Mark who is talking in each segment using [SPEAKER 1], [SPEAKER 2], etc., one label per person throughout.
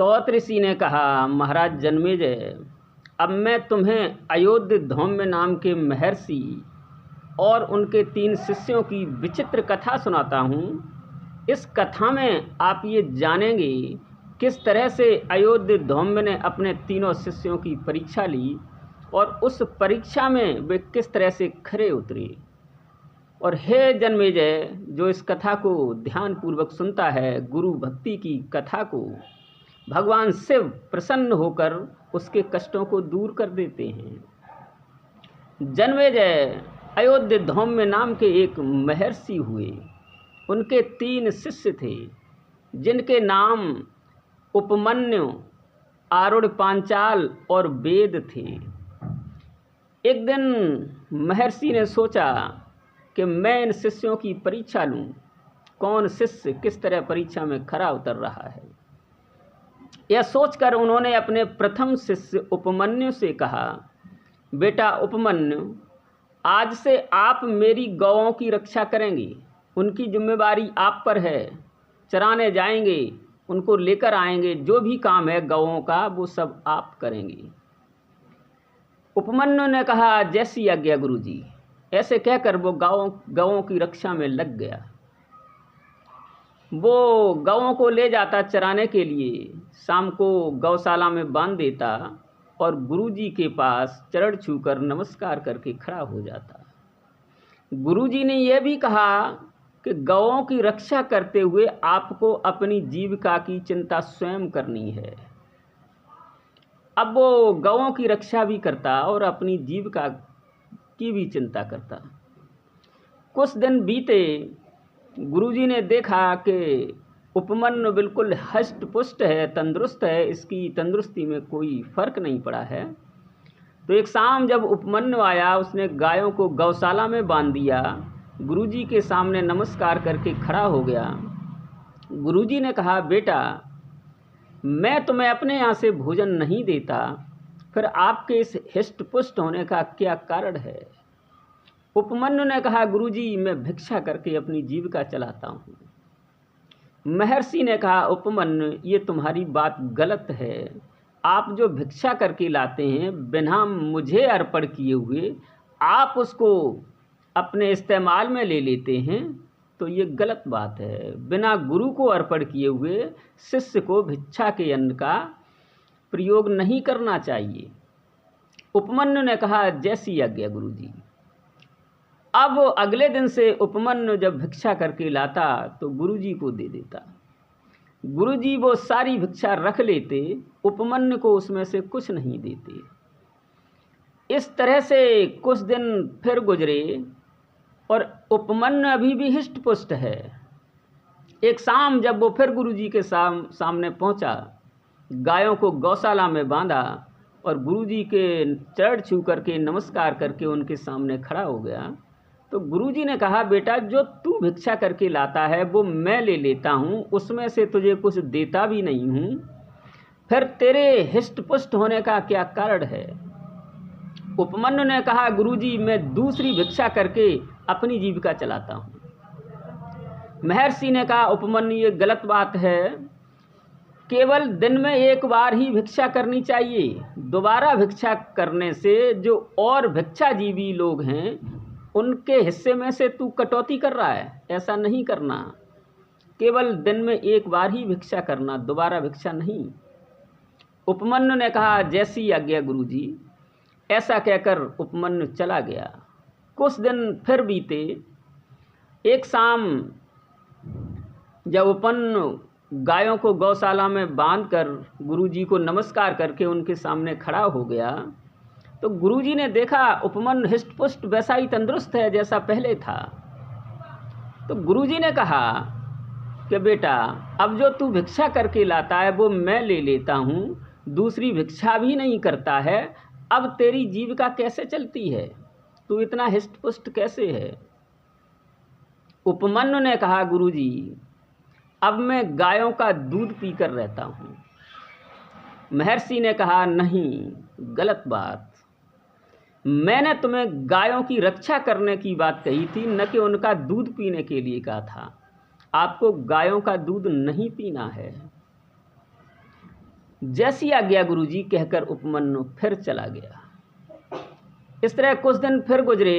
[SPEAKER 1] सौत ऋषि ने कहा, महाराज जन्मेजय, अब मैं तुम्हें अयोध्य धौम्य नाम के महर्षि और उनके 3 शिष्यों की विचित्र कथा सुनाता हूँ। इस कथा में आप ये जानेंगे किस तरह से अयोध्य धौम्य ने अपने तीनों शिष्यों की परीक्षा ली और उस परीक्षा में वे किस तरह से खरे उतरे। और हे जन्मेजय, जो इस कथा को ध्यानपूर्वक सुनता है, गुरु भक्ति की कथा को, भगवान शिव प्रसन्न होकर उसके कष्टों को दूर कर देते हैं। जन्मेजय, अयोध्य धौम्य नाम के एक महर्षि हुए। उनके 3 शिष्य थे, जिनके नाम उपमन्यु, आरूढ़ पांचाल और वेद थे। एक दिन महर्षि ने सोचा कि मैं इन शिष्यों की परीक्षा लूं, कौन शिष्य किस तरह परीक्षा में खरा उतर रहा है। यह सोचकर उन्होंने अपने प्रथम शिष्य उपमन्यु से कहा, बेटा उपमन्यु, आज से आप मेरी गौओं की रक्षा करेंगे। उनकी जिम्मेदारी आप पर है। चराने जाएंगे, उनको लेकर आएंगे, जो भी काम है गौओं का वो सब आप करेंगे। उपमन्यु ने कहा, जैसी आज्ञा गुरुजी। ऐसे कहकर वो गौओं की रक्षा में लग गया। वो गौओं को ले जाता चराने के लिए, शाम को गौशाला में बांध देता और गुरुजी के पास चरण छूकर नमस्कार करके खड़ा हो जाता। गुरुजी ने यह भी कहा कि गौओं की रक्षा करते हुए आपको अपनी जीविका की चिंता स्वयं करनी है। अब वो गौओं की रक्षा भी करता और अपनी जीविका की भी चिंता करता। कुछ दिन बीते, गुरुजी ने देखा कि उपमन्यु बिल्कुल हष्ट पुष्ट है, तंदुरुस्त है, इसकी तंदुरुस्ती में कोई फर्क नहीं पड़ा है। तो एक शाम जब उपमन्यु आया, उसने गायों को गौशाला में बांध दिया, गुरुजी के सामने नमस्कार करके खड़ा हो गया। गुरुजी ने कहा, बेटा, मैं तुम्हें अपने यहाँ से भोजन नहीं देता, फिर आपके इस हृष्ट पुष्ट होने का क्या कारण है। उपमन्यु ने कहा, गुरुजी, मैं भिक्षा करके अपनी जीविका चलाता हूँ। महर्षि ने कहा, उपमन्यु, ये तुम्हारी बात गलत है। आप जो भिक्षा करके लाते हैं बिना मुझे अर्पण किए हुए, आप उसको अपने इस्तेमाल में ले लेते हैं, तो ये गलत बात है। बिना गुरु को अर्पण किए हुए शिष्य को भिक्षा के अन्न का प्रयोग नहीं करना चाहिए। उपमन्यु ने कहा, जैसी आज्ञा गुरुजी। अब अगले दिन से उपमन्यु जब भिक्षा करके लाता तो गुरुजी को दे देता। गुरुजी वो सारी भिक्षा रख लेते, उपमन्यु को उसमें से कुछ नहीं देते। इस तरह से कुछ दिन फिर गुजरे और उपमन्यु अभी भी हृष्ट पुष्ट है। एक शाम जब वो फिर गुरुजी के सामने पहुंचा, गायों को गौशाला में बांधा और गुरुजी के चरण छू करके नमस्कार करके उनके सामने खड़ा हो गया, तो गुरुजी ने कहा, बेटा, जो तू भिक्षा करके लाता है वो मैं ले लेता हूँ, उसमें से तुझे कुछ देता भी नहीं हूँ, फिर तेरे हृष्ट पुष्ट होने का क्या कारण है। उपमन्यु ने कहा, गुरुजी, मैं दूसरी भिक्षा करके अपनी जीविका चलाता हूँ। महर्षि ने कहा, उपमन्यु, ये गलत बात है। केवल दिन में एक बार ही भिक्षा करनी चाहिए। दोबारा भिक्षा करने से जो और भिक्षाजीवी लोग हैं उनके हिस्से में से तू कटौती कर रहा है। ऐसा नहीं करना। केवल दिन में एक बार ही भिक्षा करना, दोबारा भिक्षा नहीं। उपमन्यु ने कहा, जैसी आज्ञा गुरुजी। ऐसा कहकर उपमन्यु चला गया। कुछ दिन फिर बीते। एक शाम जब उपमन्यु गायों को गौशाला में बांधकर गुरुजी को नमस्कार करके उनके सामने खड़ा हो गया, तो गुरुजी ने देखा उपमन्यु हृष्ट पुष्ट वैसा ही तंदुरुस्त है जैसा पहले था। तो गुरुजी ने कहा कि बेटा, अब जो तू भिक्षा करके लाता है वो मैं ले लेता हूँ, दूसरी भिक्षा भी नहीं करता है, अब तेरी जीविका कैसे चलती है? तू इतना हृष्ट पुष्ट कैसे है? उपमन्यु ने कहा, गुरुजी, अब मैं गायों का दूध पीकर रहता हूँ। महर्षि ने कहा, नहीं, गलत बात। मैंने तुम्हें गायों की रक्षा करने की बात कही थी, न कि उनका दूध पीने के लिए कहा था। आपको गायों का दूध नहीं पीना है। जैसी आज्ञा गुरुजी कहकर उपमन्यु फिर चला गया। इस तरह कुछ दिन फिर गुजरे।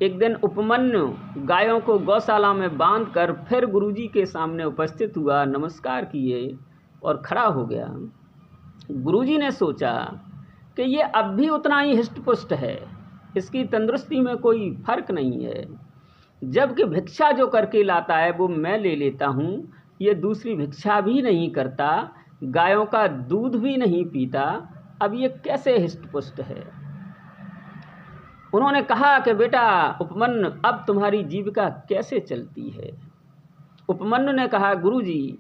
[SPEAKER 1] एक दिन उपमन्यु गायों को गौशाला में बांधकर फिर गुरुजी के सामने उपस्थित हुआ, नमस्कार किए और खड़ा हो गया। गुरुजी ने सोचा कि ये अब भी उतना ही हिष्ट-पुष्ट है, इसकी तंदुरुस्ती में कोई फर्क नहीं है। जबकि भिक्षा जो करके लाता है वो मैं ले लेता हूँ, ये दूसरी भिक्षा भी नहीं करता, गायों का दूध भी नहीं पीता, अब ये कैसे हिष्ट-पुष्ट है। उन्होंने कहा कि बेटा उपमन्यु, अब तुम्हारी जीविका कैसे चलती है। उपमन्यु ने कहा, गुरुजी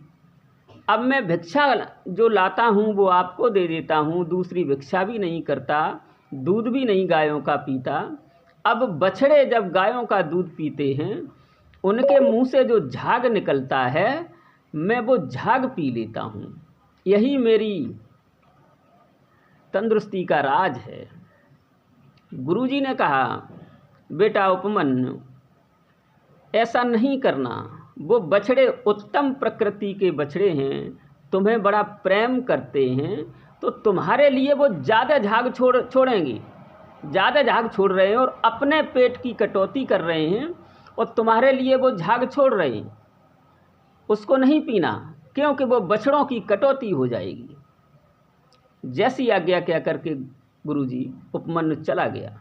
[SPEAKER 1] अब मैं भिक्षा जो लाता हूँ वो आपको दे देता हूँ, दूसरी भिक्षा भी नहीं करता, दूध भी नहीं गायों का पीता। अब बछड़े जब गायों का दूध पीते हैं, उनके मुंह से जो झाग निकलता है मैं वो झाग पी लेता हूँ, यही मेरी तंदुरुस्ती का राज है। गुरुजी ने कहा, बेटा उपमन्यु ऐसा नहीं करना, वो बछड़े उत्तम प्रकृति के बछड़े हैं, तुम्हें बड़ा प्रेम करते हैं, तो तुम्हारे लिए वो ज़्यादा झाग छोड़ेंगे, ज़्यादा झाग छोड़ रहे हैं और अपने पेट की कटौती कर रहे हैं, और तुम्हारे लिए वो झाग छोड़ रहे हैं, उसको नहीं पीना, क्योंकि वो बछड़ों की कटौती हो जाएगी। जैसी आज्ञा क्या करके गुरुजी उपमन्यु चला गया।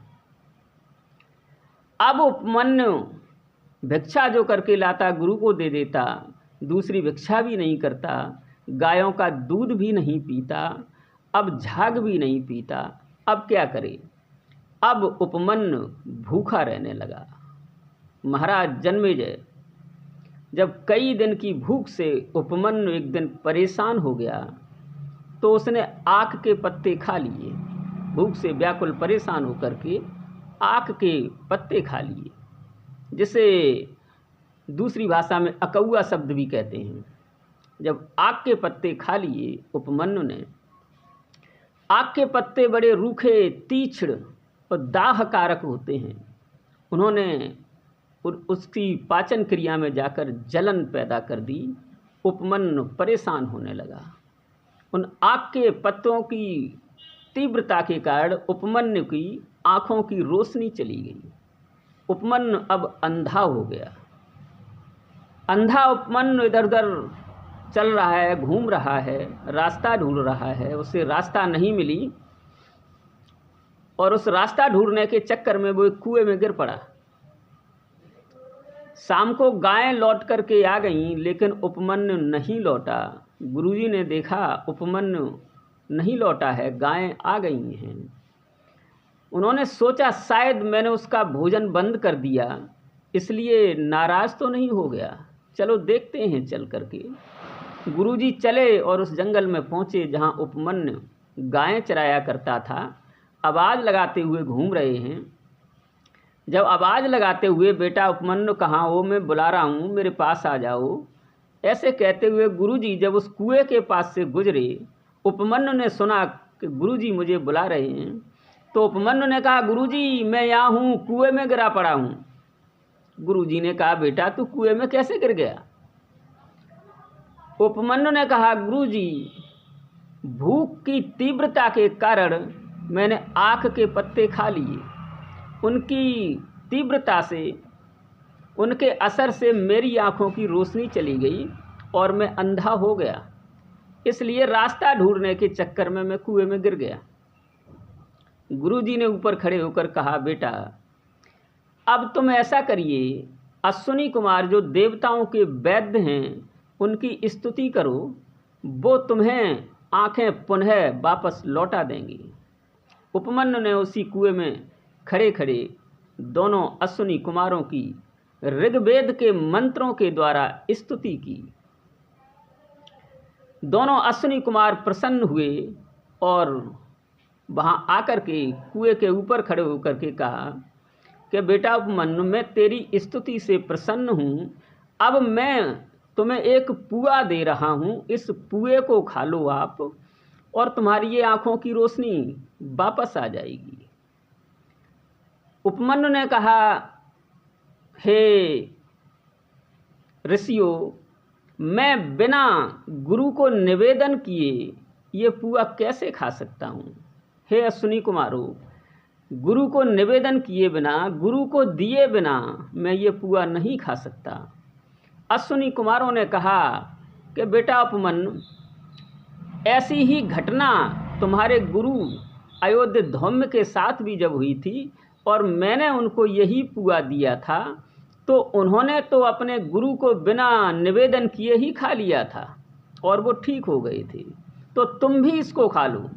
[SPEAKER 1] अब उपमन्यु भिक्षा जो करके लाता गुरु को दे देता, दूसरी भिक्षा भी नहीं करता, गायों का दूध भी नहीं पीता, अब झाग भी नहीं पीता। अब क्या करे। अब उपमन्यु भूखा रहने लगा। महाराज जन्मेजय, जब कई दिन की भूख से उपमन्यु एक दिन परेशान हो गया तो उसने आक के पत्ते खा लिए। भूख से व्याकुल परेशान होकर के आक के पत्ते खा लिए, जिसे दूसरी भाषा में अकौआ शब्द भी कहते हैं। जब आक के पत्ते खा लिए उपमन्यु ने, आक के पत्ते बड़े रूखे, तीक्ष्ण और दाहकारक होते हैं, उन्होंने उसकी पाचन क्रिया में जाकर जलन पैदा कर दी। उपमन्यु परेशान होने लगा। उन आक के पत्तों की तीव्रता के कारण उपमन्यु की आँखों की रोशनी चली गई। उपमन्यु अब अंधा हो गया। अंधा उपमन्यु इधर उधर चल रहा है, घूम रहा है, रास्ता ढूंढ रहा है, उसे रास्ता नहीं मिली और उस रास्ता ढूंढने के चक्कर में वो एक कुएं में गिर पड़ा। शाम को गायें लौट करके आ गईं, लेकिन उपमन्यु नहीं लौटा। गुरुजी ने देखा उपमन्यु नहीं लौटा है, गायें आ गई हैं। उन्होंने सोचा शायद मैंने उसका भोजन बंद कर दिया, इसलिए नाराज तो नहीं हो गया, चलो देखते हैं चल करके। गुरुजी चले और उस जंगल में पहुँचे जहाँ उपमन्यु गायें चराया करता था। आवाज़ लगाते हुए घूम रहे हैं। जब आवाज़ लगाते हुए, बेटा उपमन्यु कहाँ हो, मैं बुला रहा हूँ, मेरे पास आ जाओ, ऐसे कहते हुए गुरुजी जब उस कुएं के पास से गुजरे, उपमन्यु ने सुना कि गुरुजी मुझे बुला रहे हैं, तो उपमन्यु ने कहा, गुरुजी मैं यहाँ हूँ, कुएं में गिरा पड़ा हूँ। गुरुजी ने कहा, बेटा तू कुएं में कैसे गिर गया। उपमन्यु ने कहा, गुरुजी भूख की तीव्रता के कारण मैंने आक के पत्ते खा लिए, उनकी तीव्रता से, उनके असर से मेरी आँखों की रोशनी चली गई और मैं अंधा हो गया, इसलिए रास्ता ढूंढने के चक्कर में मैं कुएं में गिर गया। गुरुजी ने ऊपर खड़े होकर कहा, बेटा अब तुम ऐसा करिए, अश्विनी कुमार जो देवताओं के वैद्य हैं उनकी स्तुति करो, वो तुम्हें आँखें पुनः वापस लौटा देंगी। उपमन्यु ने उसी कुएं में खड़े खड़े दोनों अश्विनी कुमारों की ऋग्वेद के मंत्रों के द्वारा स्तुति की। दोनों अश्विनी कुमार प्रसन्न हुए और वहां आकर के कुएं के ऊपर खड़े होकर के कहा कि बेटा उपमन्यु, मैं तेरी स्तुति से प्रसन्न हूँ, अब मैं तुम्हें एक पुआ दे रहा हूँ, इस पुए को खा लो आप और तुम्हारी ये आँखों की रोशनी वापस आ जाएगी। उपमन्यु ने कहा, हे ऋषियों, मैं बिना गुरु को निवेदन किए ये पुआ कैसे खा सकता हूँ। हे अश्विनी कुमारों, गुरु को निवेदन किए बिना, गुरु को दिए बिना मैं ये पुआ नहीं खा सकता। अश्विनी कुमारों ने कहा कि बेटा उपमन्यु, ऐसी ही घटना तुम्हारे गुरु अयोध्या धौम्य के साथ भी जब हुई थी और मैंने उनको यही पुआ दिया था, तो उन्होंने तो अपने गुरु को बिना निवेदन किए ही खा लिया था और वो ठीक हो गए थे, तो तुम भी इसको खा लो।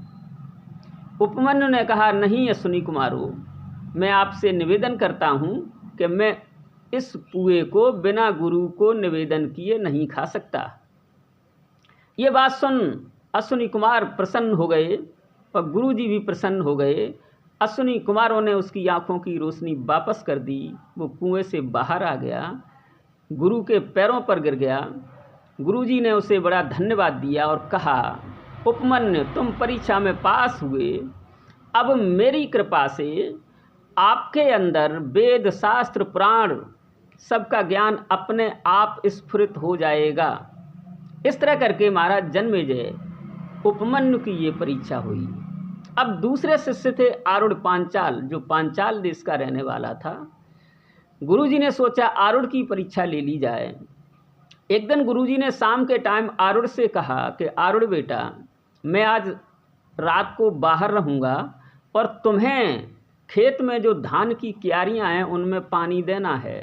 [SPEAKER 1] उपमन्यु ने कहा, नहीं अश्विनी कुमारों, मैं आपसे निवेदन करता हूँ कि मैं इस पुए को बिना गुरु को निवेदन किए नहीं खा सकता। ये बात सुन अश्विनी कुमार प्रसन्न हो गए और गुरुजी भी प्रसन्न हो गए। अश्विनी कुमारों ने उसकी आंखों की रोशनी वापस कर दी। वो कुएं से बाहर आ गया, गुरु के पैरों पर गिर गया। गुरुजी ने उसे बड़ा धन्यवाद दिया और कहा, उपमन्यु, तुम परीक्षा में पास हुए। अब मेरी कृपा से आपके अंदर वेद शास्त्र पुराण सबका ज्ञान अपने आप स्फुरित हो जाएगा। इस तरह करके महाराज जन्मेजय उपमन्यु की ये परीक्षा हुई। अब दूसरे शिष्य थे आरूढ़ पांचाल, जो पांचाल देश का रहने वाला था। गुरुजी ने सोचा आरूढ़ की परीक्षा ले ली जाए। एक दिन गुरुजी ने शाम के टाइम आरूढ़ से कहा कि आरूढ़ बेटा, मैं आज रात को बाहर रहूँगा और तुम्हें खेत में जो धान की क्यारियाँ हैं उनमें पानी देना है।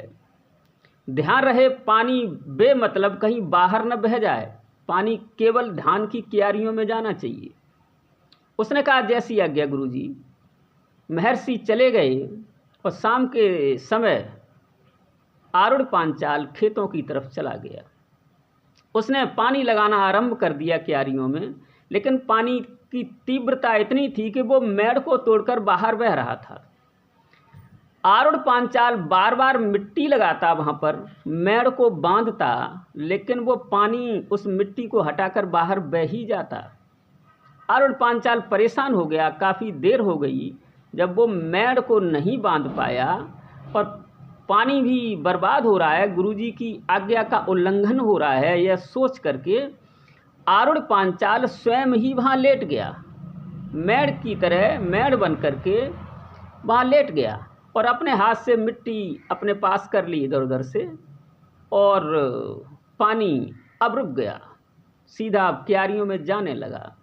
[SPEAKER 1] ध्यान रहे पानी बेमतलब कहीं बाहर न बह जाए, पानी केवल धान की क्यारियों में जाना चाहिए। उसने कहा, जैसी आज्ञा गुरुजी। महर्षि चले गए और शाम के समय आरूढ़ पांचाल खेतों की तरफ चला गया। उसने पानी लगाना आरंभ कर दिया क्यारियों में, लेकिन पानी की तीव्रता इतनी थी कि वो मेड़ को तोड़कर बाहर बह रहा था। आरूढ़ पांचाल बार बार मिट्टी लगाता, वहाँ पर मेड़ को बांधता, लेकिन वो पानी उस मिट्टी को हटाकर बाहर बह ही जाता। आरूढ़ पांचाल परेशान हो गया। काफ़ी देर हो गई जब वो मेड़ को नहीं बांध पाया और पानी भी बर्बाद हो रहा है, गुरुजी की आज्ञा का उल्लंघन हो रहा है, यह सोच करके आरूढ़ पांचाल स्वयं ही वहाँ लेट गया। मेड़ की तरह मेड़ बन करके वहाँ लेट गया और अपने हाथ से मिट्टी अपने पास कर ली इधर उधर से, और पानी अब रुक गया, सीधा क्यारियों में जाने लगा।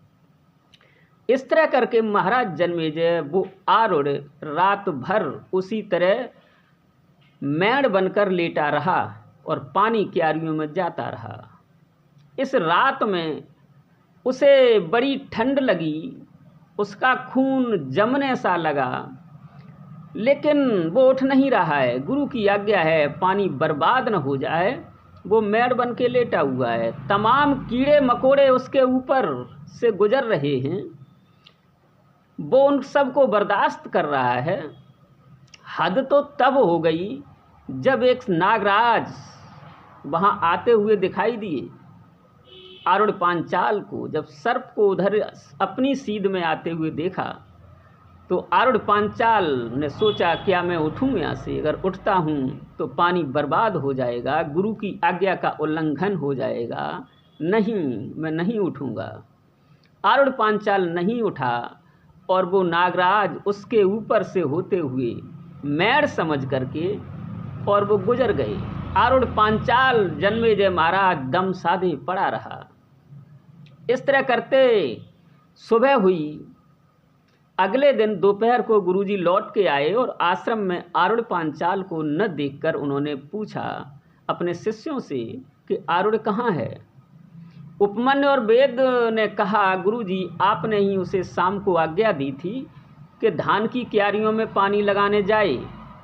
[SPEAKER 1] इस तरह करके महाराज जन्मेजय वो आरूढ़ रात भर उसी तरह मेड़ बनकर लेटा रहा और पानी क्यारियों में जाता रहा। इस रात में उसे बड़ी ठंड लगी, उसका खून जमने सा लगा, लेकिन वो उठ नहीं रहा है। गुरु की आज्ञा है पानी बर्बाद न हो जाए, वो मेड़ बन के लेटा हुआ है। तमाम कीड़े मकोड़े उसके ऊपर से गुजर रहे हैं, वो उन सबको बर्दाश्त कर रहा है। हद तो तब हो गई जब एक नागराज वहाँ आते हुए दिखाई दिए आरूढ़ पांचाल को। जब सर्प को उधर अपनी सीध में आते हुए देखा तो आरूढ़ पांचाल ने सोचा, क्या मैं उठूं यहाँ से? अगर उठता हूँ तो पानी बर्बाद हो जाएगा, गुरु की आज्ञा का उल्लंघन हो जाएगा। नहीं, मैं नहीं उठूँगा। आरूढ़ पांचाल नहीं उठा और वो नागराज उसके ऊपर से होते हुए मेड़ समझ करके और वो गुजर गए। आरूढ़ पांचाल जन्मेजय महाराज दम साधे पड़ा रहा। इस तरह करते सुबह हुई। अगले दिन दोपहर को गुरुजी लौट के आए और आश्रम में आरूढ़ पांचाल को न देखकर उन्होंने पूछा अपने शिष्यों से कि आरूढ़ कहाँ है। उपमन्यु और वेद ने कहा, गुरुजी आपने ही उसे शाम को आज्ञा दी थी कि धान की क्यारियों में पानी लगाने जाए,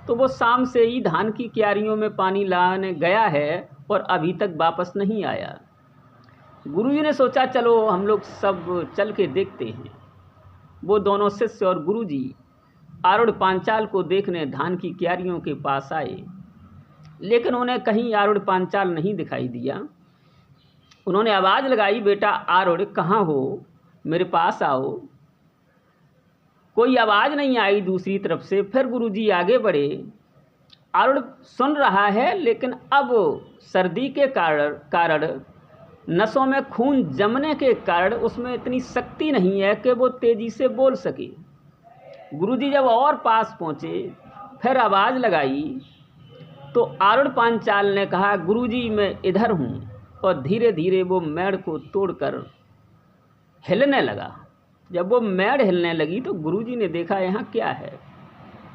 [SPEAKER 1] तो वो शाम से ही धान की क्यारियों में पानी लगाने गया है और अभी तक वापस नहीं आया। गुरुजी ने सोचा चलो हम लोग सब चल के देखते हैं। वो दोनों शिष्य और गुरुजी आरूढ़ पांचाल को देखने धान की क्यारियों के पास आए, लेकिन उन्हें कहीं आरूढ़ पांचाल नहीं दिखाई दिया। उन्होंने आवाज़ लगाई, बेटा आरूढ़ कहाँ हो, मेरे पास आओ। कोई आवाज़ नहीं आई दूसरी तरफ से। फिर गुरुजी आगे बढ़े। आरूढ़ सुन रहा है, लेकिन अब सर्दी के कारण नसों में खून जमने के कारण उसमें इतनी शक्ति नहीं है कि वो तेजी से बोल सके। गुरुजी जब और पास पहुँचे, फिर आवाज़ लगाई तो आरूढ़ पांचाल ने कहा, गुरुजी मैं इधर हूँ। और धीरे धीरे वो मेड़ को तोड़कर हिलने लगा। जब वो मेड़ हिलने लगी तो गुरुजी ने देखा यहाँ क्या है,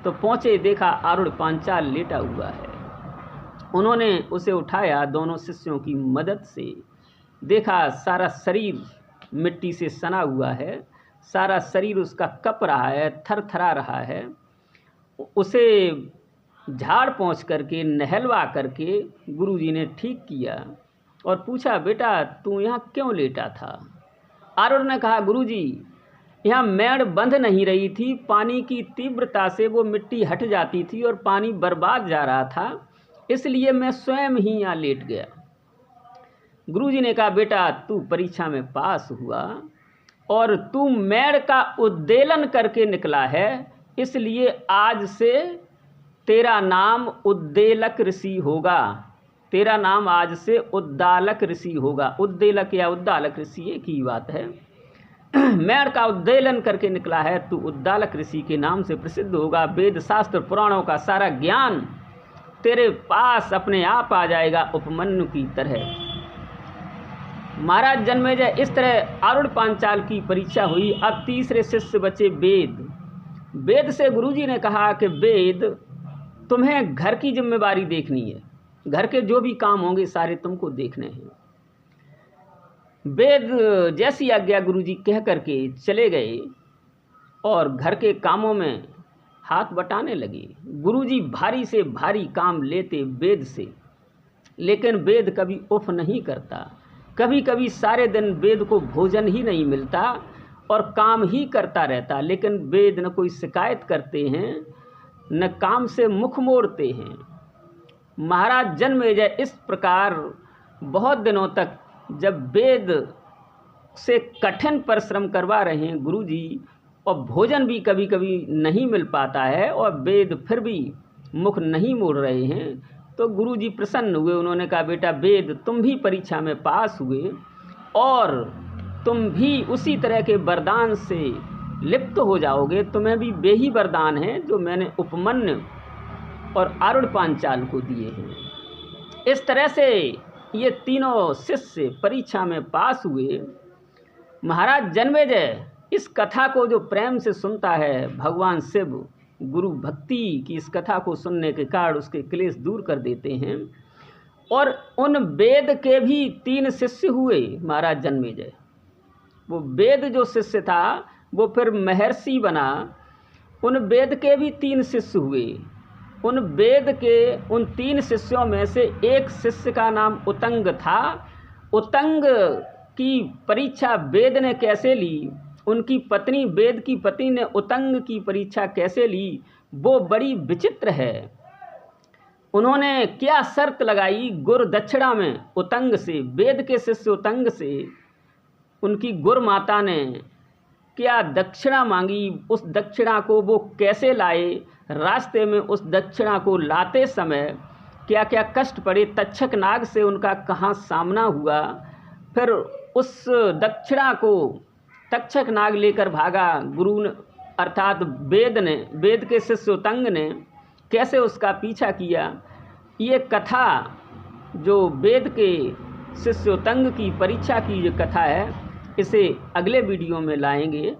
[SPEAKER 1] तो पहुँचे, देखा आरूढ़ पांचाल लेटा हुआ है। उन्होंने उसे उठाया दोनों शिष्यों की मदद से, देखा सारा शरीर मिट्टी से सना हुआ है, सारा शरीर उसका कँप रहा है, थरथरा रहा है। उसे झाड़ पोंछ करके नहलवा करके गुरुजी ने ठीक किया और पूछा, बेटा तू यहाँ क्यों लेटा था? आरूढ़ ने कहा, गुरुजी यहाँ मेड़ बंध नहीं रही थी, पानी की तीव्रता से वो मिट्टी हट जाती थी और पानी बर्बाद जा रहा था, इसलिए मैं स्वयं ही यहाँ लेट गया। गुरुजी ने कहा, बेटा तू परीक्षा में पास हुआ और तू मेड़ का उद्देलन करके निकला है, इसलिए आज से तेरा नाम उद्देलक ऋषि होगा। तेरा नाम आज से उद्दालक ऋषि होगा। उद्देलक या उद्दालक ऋषि एक ही बात है। मेड़ का उद्देलन करके निकला है, तू उद्दालक ऋषि के नाम से प्रसिद्ध होगा। वेद शास्त्र पुराणों का सारा ज्ञान तेरे पास अपने आप आ जाएगा, उपमन्यु की तरह। महाराज जन्मेजय, इस तरह आरूढ़ पांचाल की परीक्षा हुई। अब तीसरे शिष्य बचे वेद। वेद से गुरुजी ने कहा कि वेद तुम्हें घर की जिम्मेवारी देखनी है, घर के जो भी काम होंगे सारे तुमको देखने हैं। वेद जैसी आज्ञा गुरुजी कह करके चले गए और घर के कामों में हाथ बटाने लगे। गुरुजी भारी से भारी काम लेते वेद से, लेकिन वेद कभी उफ नहीं करता। कभी कभी सारे दिन वेद को भोजन ही नहीं मिलता और काम ही करता रहता, लेकिन वेद न कोई शिकायत करते हैं न काम से मुख मोड़ते हैं। महाराज जन्मेजय इस प्रकार बहुत दिनों तक जब वेद से कठिन परिश्रम करवा रहे हैं गुरुजी, और भोजन भी कभी कभी नहीं मिल पाता है और वेद फिर भी मुख नहीं मोड़ रहे हैं, तो गुरुजी प्रसन्न हुए। उन्होंने कहा, बेटा वेद तुम भी परीक्षा में पास हुए और तुम भी उसी तरह के वरदान से लिप्त हो जाओगे। तुम्हें भी वे ही वरदान हैं जो मैंने उपमन्यु और आरूढ़ पांचाल को दिए हैं। इस तरह से ये तीनों शिष्य परीक्षा में पास हुए। महाराज जन्मेजय इस कथा को जो प्रेम से सुनता है, भगवान शिव गुरु भक्ति की इस कथा को सुनने के कारण उसके क्लेश दूर कर देते हैं। और उन वेद के भी 3 शिष्य हुए महाराज जन्मेजय। वो वेद जो शिष्य था वो फिर महर्षि बना। उन वेद के भी 3 शिष्य हुए। उन वेद के उन 3 शिष्यों में से एक शिष्य का नाम उतंग था। उतंग की परीक्षा वेद ने कैसे ली, उनकी पत्नी, वेद की पत्नी ने उतंग की परीक्षा कैसे ली, वो बड़ी विचित्र है। उन्होंने क्या शर्त लगाई गुरु दक्षिणा में उतंग से, वेद के शिष्य उतंग से उनकी गुरु माता ने क्या दक्षिणा मांगी, उस दक्षिणा को वो कैसे लाए, रास्ते में उस दक्षिणा को लाते समय क्या क्या कष्ट पड़े, तक्षक नाग से उनका कहाँ सामना हुआ, फिर उस दक्षिणा को तक्षक नाग लेकर भागा गुरु ने, अर्थात वेद ने, वेद के शिष्य उतंग ने कैसे उसका पीछा किया। ये कथा जो वेद के शिष्य उतंग की परीक्षा की जो कथा है, इसे अगले वीडियो में लाएंगे।